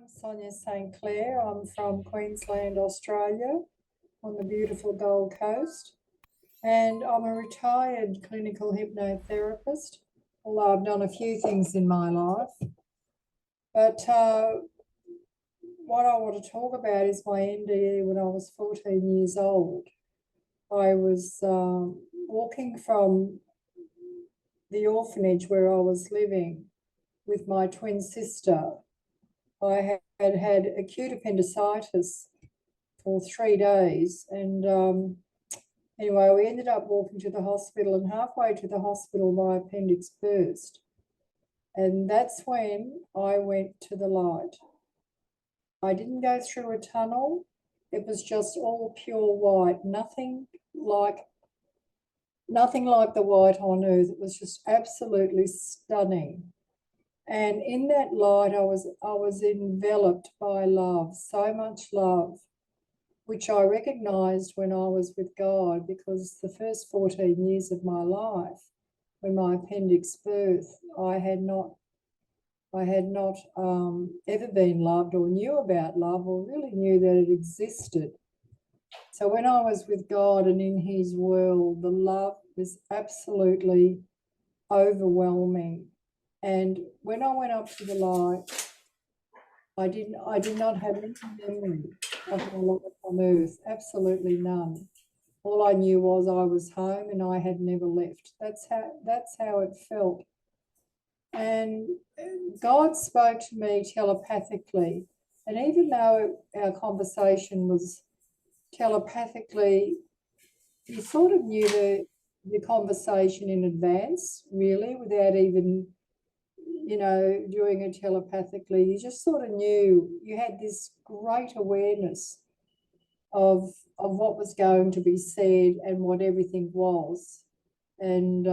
Sonia St. Clair. I'm from Queensland, Australia, on the beautiful Gold Coast. And I'm a retired clinical hypnotherapist, although I've done a few things in my life. But what I want to talk about is my NDE when I was 14 years old. I was walking from the orphanage where I was living with my twin sister. I had acute appendicitis for 3 days. And anyway, we ended up walking to the hospital, and halfway to the hospital, my appendix burst. And that's when I went to the light. I didn't go through a tunnel. It was just all pure white, nothing like the white on earth. It was just absolutely stunning. And in that light, I was enveloped by love, so much love, which I recognized when I was with God, because the first 14 years of my life, when my appendix burst, I had not ever been loved or knew about love or really knew that it existed. So when I was with God and in his world, the love was absolutely overwhelming. And when I went up to the light, I did not have any memory of my life on earth, absolutely none. All I knew was I was home and I had never left. That's how it felt. And God spoke to me telepathically. And even though our conversation was telepathically, he sort of knew the conversation in advance, really, without even doing it telepathically. You just sort of knew. You had this great awareness of what was going to be said and what everything was. And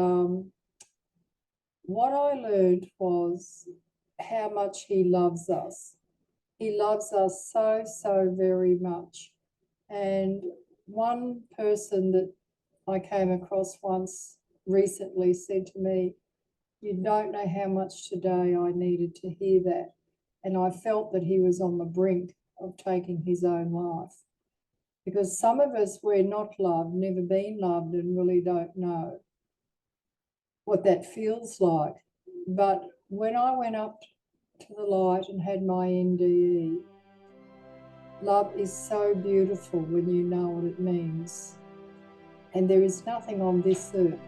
what I learned was how much he loves us. He loves us so, so very much. And one person that I came across once recently said to me, "You don't know how much today I needed to hear that." And I felt that he was on the brink of taking his own life. Because some of us, we're not loved, never been loved, and really don't know what that feels like. But when I went up to the light and had my NDE, love is so beautiful when you know what it means. And there is nothing on this earth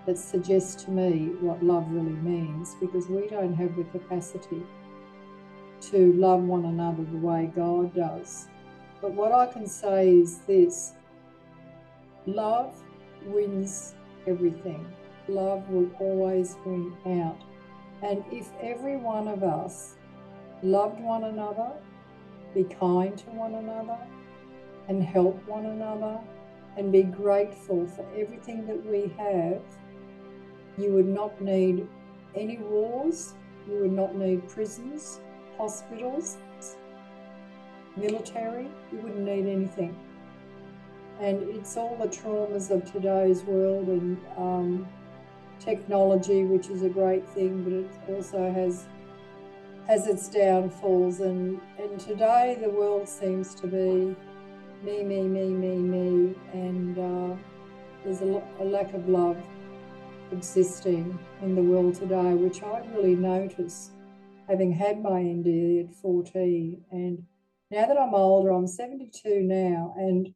that suggests to me what love really means, because we don't have the capacity to love one another the way God does. But what I can say is this: love wins everything. Love will always win out. And if every one of us loved one another, be kind to one another, and help one another, and be grateful for everything that we have, you would not need any wars, you would not need prisons, hospitals, military, you wouldn't need anything. And it's all the traumas of today's world and technology, which is a great thing, but it also has its downfalls. And today the world seems to be me, and there's a lack of love existing in the world today, which I really notice, having had my NDE at 14. And now that I'm older, I'm 72 now, and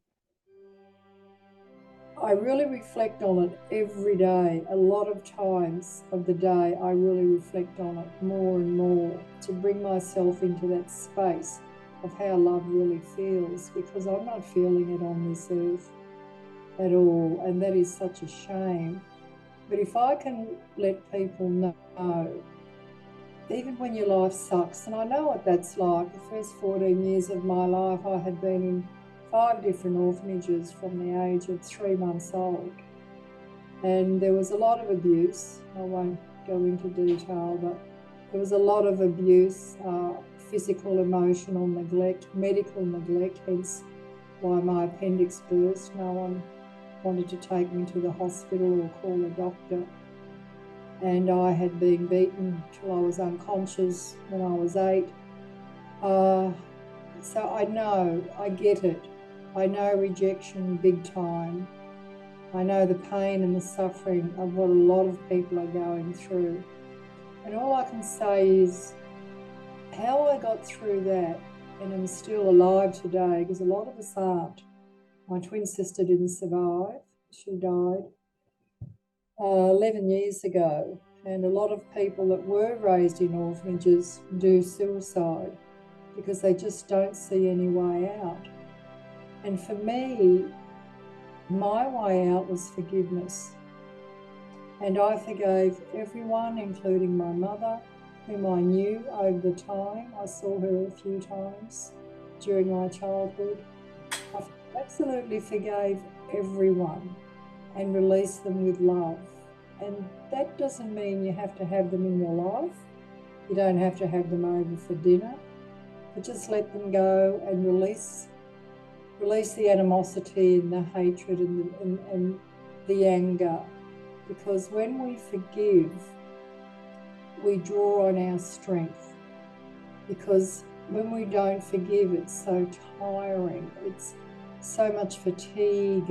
I really reflect on it every day. A lot of times of the day, I really reflect on it more and more to bring myself into that space of how love really feels, because I'm not feeling it on this earth at all, and that is such a shame. But if I can let people know, even when your life sucks, and I know what that's like. The first 14 years of my life, I had been in 5 different orphanages from the age of 3 months old. And there was a lot of abuse. I won't go into detail, but there was a lot of abuse, physical, emotional neglect, medical neglect, hence why my appendix burst. No one wanted to take me to the hospital or call a doctor. And I had been beaten till I was unconscious when I was 8. So I get it. I know rejection big time. I know the pain and the suffering of what a lot of people are going through. And all I can say is how I got through that and am still alive today, because a lot of us aren't. My twin sister didn't survive. She died 11 years ago. And a lot of people that were raised in orphanages do suicide because they just don't see any way out. And for me, my way out was forgiveness. And I forgave everyone, including my mother, whom I knew over the time. I saw her a few times during my childhood. I absolutely forgave everyone and released them with love. And that doesn't mean you have to have them in your life. You don't have to have them over for dinner, but just let them go and release the animosity and the hatred and the anger. Because when we forgive, we draw on our strength. Because when we don't forgive, it's so tiring. It's so much fatigue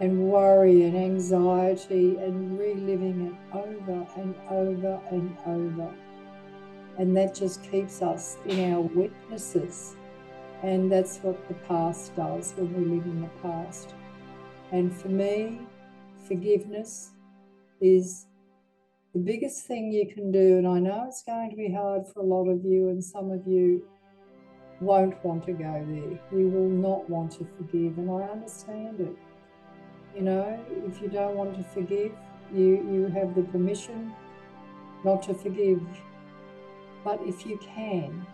and worry and anxiety and reliving it over and over and over. And that just keeps us in our weaknesses. And that's what the past does when we live in the past. And for me, forgiveness is the biggest thing you can do. And I know it's going to be hard for a lot of you, and some of you won't want to go there. You will not want to forgive, and I understand it. You know, if you don't want to forgive, you have the permission not to forgive. But if you can,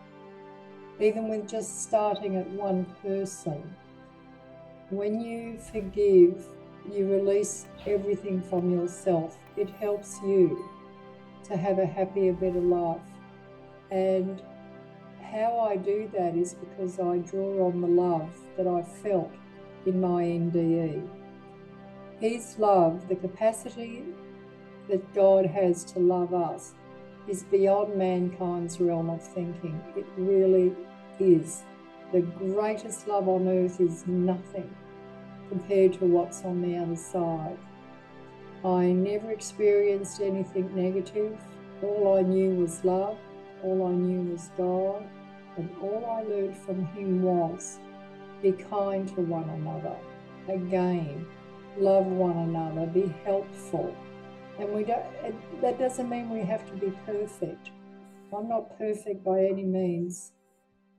even with just starting at one person, when you forgive, you release everything from yourself. It helps you to have a happier, better life. And how I do that is because I draw on the love that I felt in my NDE. His love, the capacity that God has to love us, is beyond mankind's realm of thinking. It really is. The greatest love on earth is nothing compared to what's on the other side. I never experienced anything negative. All I knew was love. All I knew was God. And all I learned from him was be kind to one another. Again, love one another, be helpful. And that doesn't mean we have to be perfect. I'm not perfect by any means.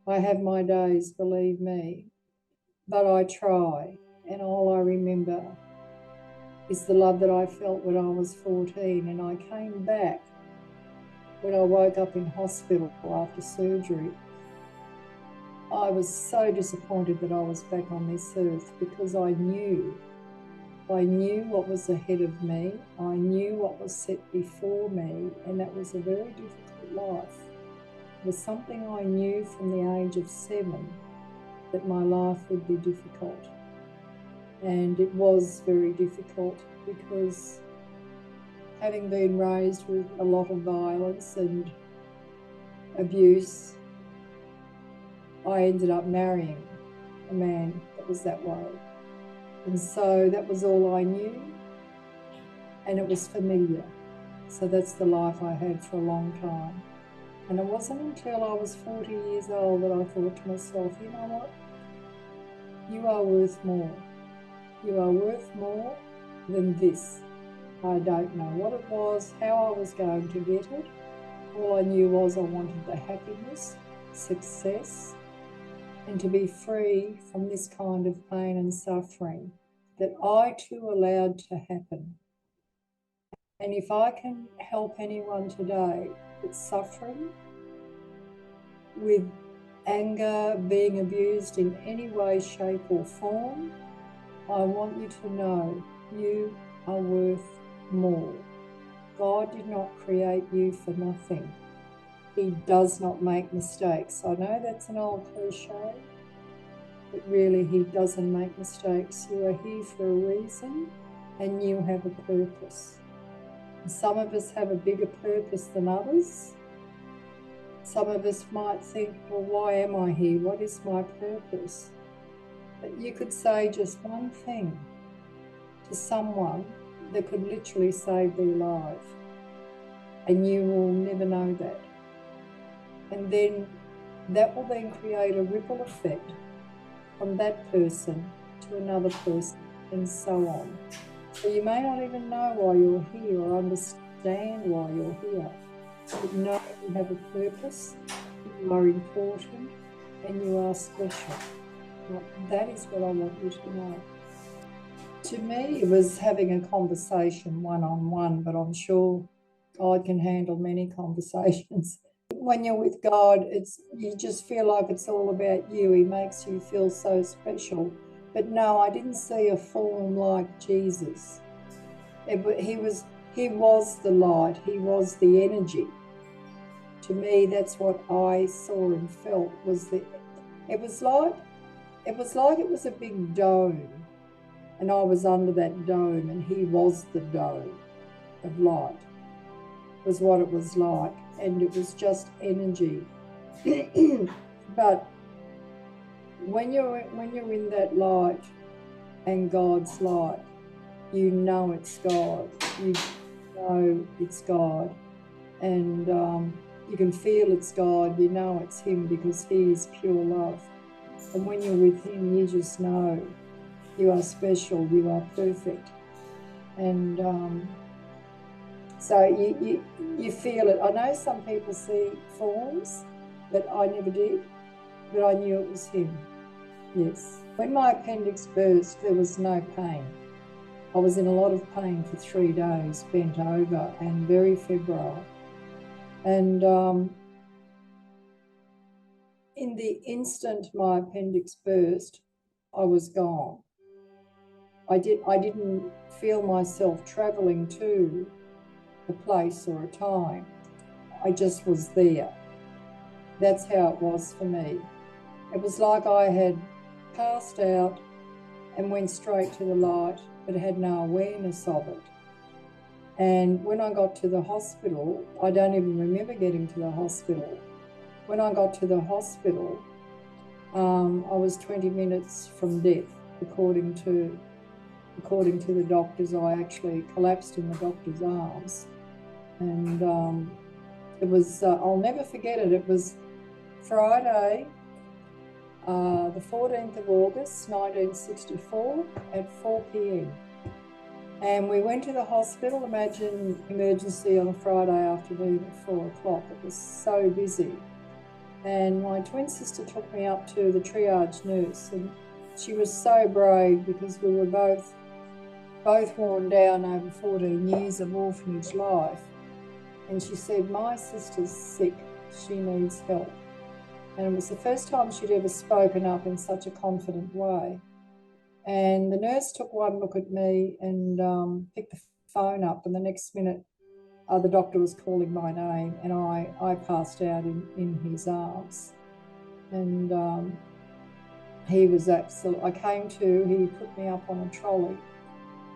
I have my days, believe me, but I try. And all I remember is the love that I felt when I was 14. And I came back when I woke up in hospital after surgery. I was so disappointed that I was back on this earth, because I knew what was ahead of me. I knew what was set before me, and that was a very difficult life. It was something I knew from the age of 7, that my life would be difficult. And it was very difficult, because having been raised with a lot of violence and abuse, I ended up marrying a man that was that way. And so that was all I knew, and it was familiar. So that's the life I had for a long time. And it wasn't until I was 40 years old that I thought to myself, you know what? You are worth more. You are worth more than this. I don't know what it was, how I was going to get it. All I knew was I wanted the happiness, success, and to be free from this kind of pain and suffering that I too allowed to happen. And if I can help anyone today that's suffering with anger, being abused in any way, shape or form, I want you to know you are worth more. God did not create you for nothing. He does not make mistakes. I know that's an old cliche, but really he doesn't make mistakes. You are here for a reason, and you have a purpose. And some of us have a bigger purpose than others. Some of us might think, well, why am I here? What is my purpose? But you could say just one thing to someone that could literally save their life, and you will never know that. And then that will then create a ripple effect from that person to another person, and so on. So you may not even know why you're here or understand why you're here, but know you have a purpose, you are important, and you are special. Well, that is what I want you to know. To me, it was having a conversation one-on-one, but I'm sure God can handle many conversations. When you're with God, you just feel like it's all about you. He makes you feel so special. But no, I didn't see a form like Jesus. He was the light. He was the energy. To me, that's what I saw and felt. It was like it was a big dome, and I was under that dome, and he was the dome of light. Was what it was like, and it was just energy. But when you're in that light and God's light, you know it's God. You know it's God, and you can feel it's God. You know it's Him because He is pure love. And when you're with Him, you just know you are special. You are perfect, and so you feel it. I know some people see forms, but I never did. But I knew it was Him. Yes. When my appendix burst, there was no pain. I was in a lot of pain for 3 days, bent over and very febrile. And in the instant my appendix burst, I was gone. I didn't feel myself travelling to a place or a time. I just was there. That's how it was for me. It was like I had passed out and went straight to the light, but had no awareness of it. And when I got to the hospital, I don't even remember getting to the hospital. When I got to the hospital, I was 20 minutes from death, according to the doctors. I actually collapsed in the doctor's arms. And it was, I'll never forget it. It was Friday, the 14th of August, 1964 at 4 p.m. And we went to the hospital. Imagine emergency on a Friday afternoon at 4 o'clock. It was so busy. And my twin sister took me up to the triage nurse, and she was so brave because we were both worn down over 14 years of orphanage life. And she said, my sister's sick, she needs help. And it was the first time she'd ever spoken up in such a confident way. And the nurse took one look at me and picked the phone up, and the next minute the doctor was calling my name, and I passed out in his arms. And he was I came to, he put me up on a trolley,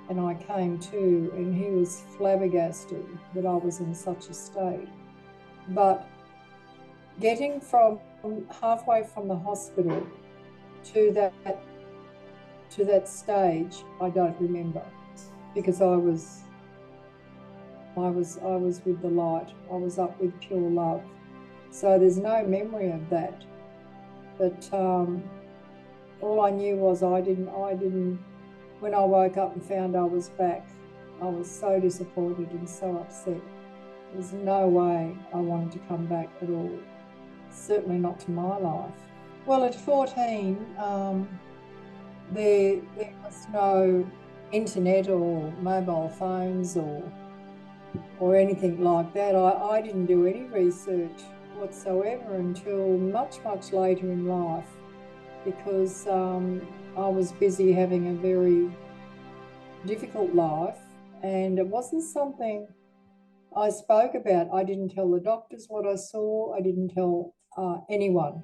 and I came to, and he was flabbergasted that I was in such a state. But getting from halfway from the hospital to that stage, I don't remember, because I was with the light. I was up with pure love. So there's no memory of that. But all I knew was I didn't, when I woke up and found I was back, I was so disappointed and so upset. There's no way I wanted to come back at all. Certainly not to my life. Well, at 14, there was no internet or mobile phones or anything like that. I didn't do any research whatsoever until much, much later in life, because I was busy having a very difficult life, and it wasn't something I spoke about. I didn't tell the doctors what I saw. I didn't tell anyone.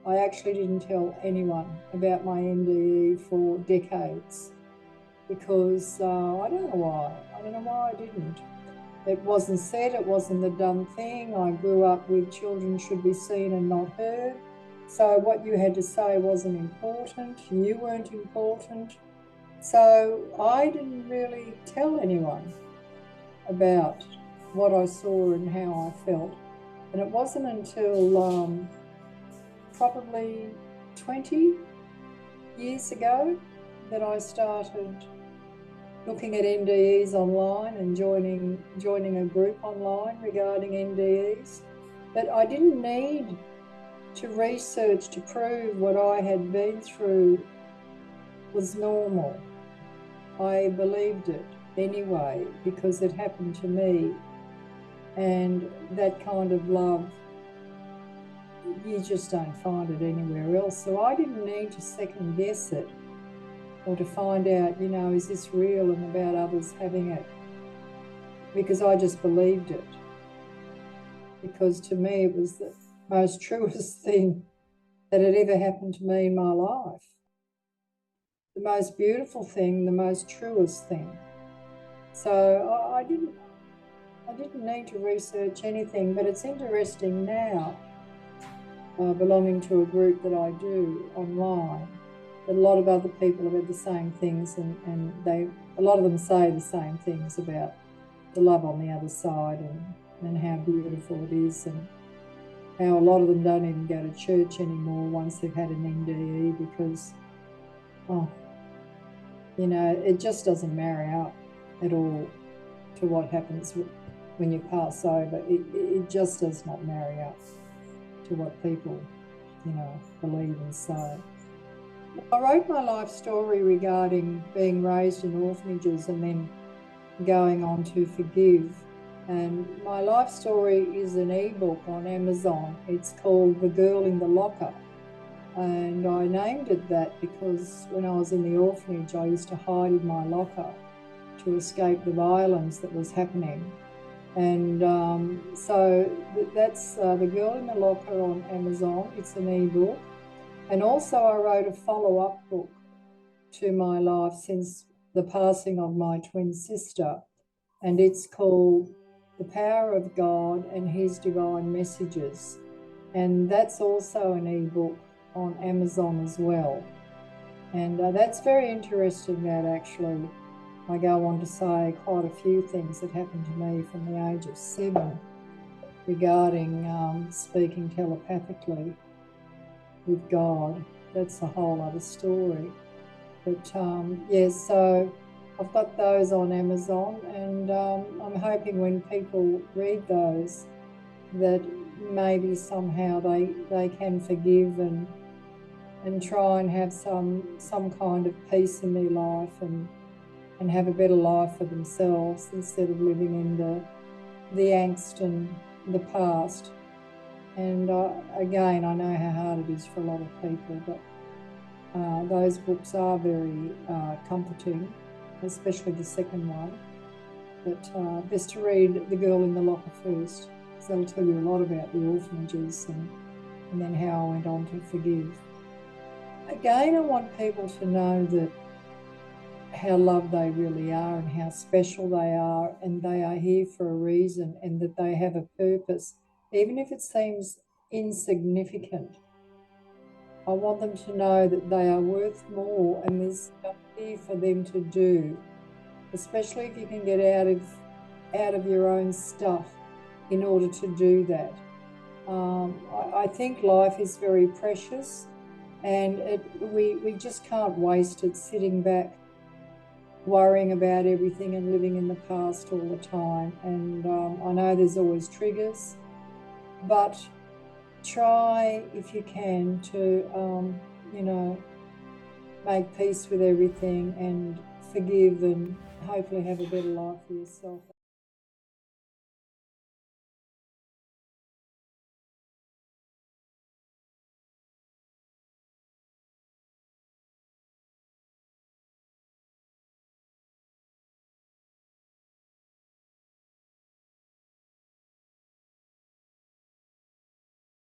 I actually didn't tell anyone about my NDE for decades, because I don't know why. I don't know why I didn't. It wasn't said, it wasn't the done thing. I grew up with children should be seen and not heard. So what you had to say wasn't important, you weren't important. So I didn't really tell anyone about what I saw and how I felt. And it wasn't until probably 20 years ago that I started looking at NDEs online and joining a group online regarding NDEs. But I didn't need to research to prove what I had been through was normal. I believed it anyway because it happened to me, and that kind of love, you just don't find it anywhere else. So I didn't need to second guess it or to find out, is this real and about others having it, because I just believed it. Because to me, it was the most truest thing that had ever happened to me in my life. The most beautiful thing, the most truest thing. So I didn't need to research anything, but it's interesting now, belonging to a group that I do online, that a lot of other people have had the same things, and a lot of them say the same things about the love on the other side and how beautiful it is, and how a lot of them don't even go to church anymore once they've had an NDE because, it just doesn't marry up at all to what happens when you pass over. It just does not marry up to what people, believe and say. I wrote my life story regarding being raised in orphanages and then going on to forgive. And my life story is an ebook on Amazon. It's called The Girl in the Locker. And I named it that because when I was in the orphanage, I used to hide in my locker to escape the violence that was happening. And so that's The Girl in the Locker on Amazon. It's an ebook. And also I wrote a follow-up book to my life since the passing of my twin sister. And it's called The Power of God and His Divine Messages. And that's also an ebook on Amazon as well. And that's very interesting, that actually I go on to say quite a few things that happened to me from the age of 7 regarding speaking telepathically with God. That's a whole other story. But so I've got those on Amazon, and I'm hoping when people read those that maybe somehow they can forgive and try and have some kind of peace in their life and have a better life for themselves instead of living in the angst and the past. And again, I know how hard it is for a lot of people, but those books are very comforting, especially the second one. But best to read The Girl in the Locker first, because that'll tell you a lot about the orphanages and then how I went on to forgive. Again, I want people to know that how loved they really are and how special they are, and they are here for a reason, and that they have a purpose, even if it seems insignificant. I want them to know that they are worth more, and there's stuff here for them to do, especially if you can get out of your own stuff in order to do that. I think life is very precious, and we just can't waste it sitting back worrying about everything and living in the past all the time. And I know there's always triggers, but try, if you can, to make peace with everything and forgive, and hopefully have a better life for yourself.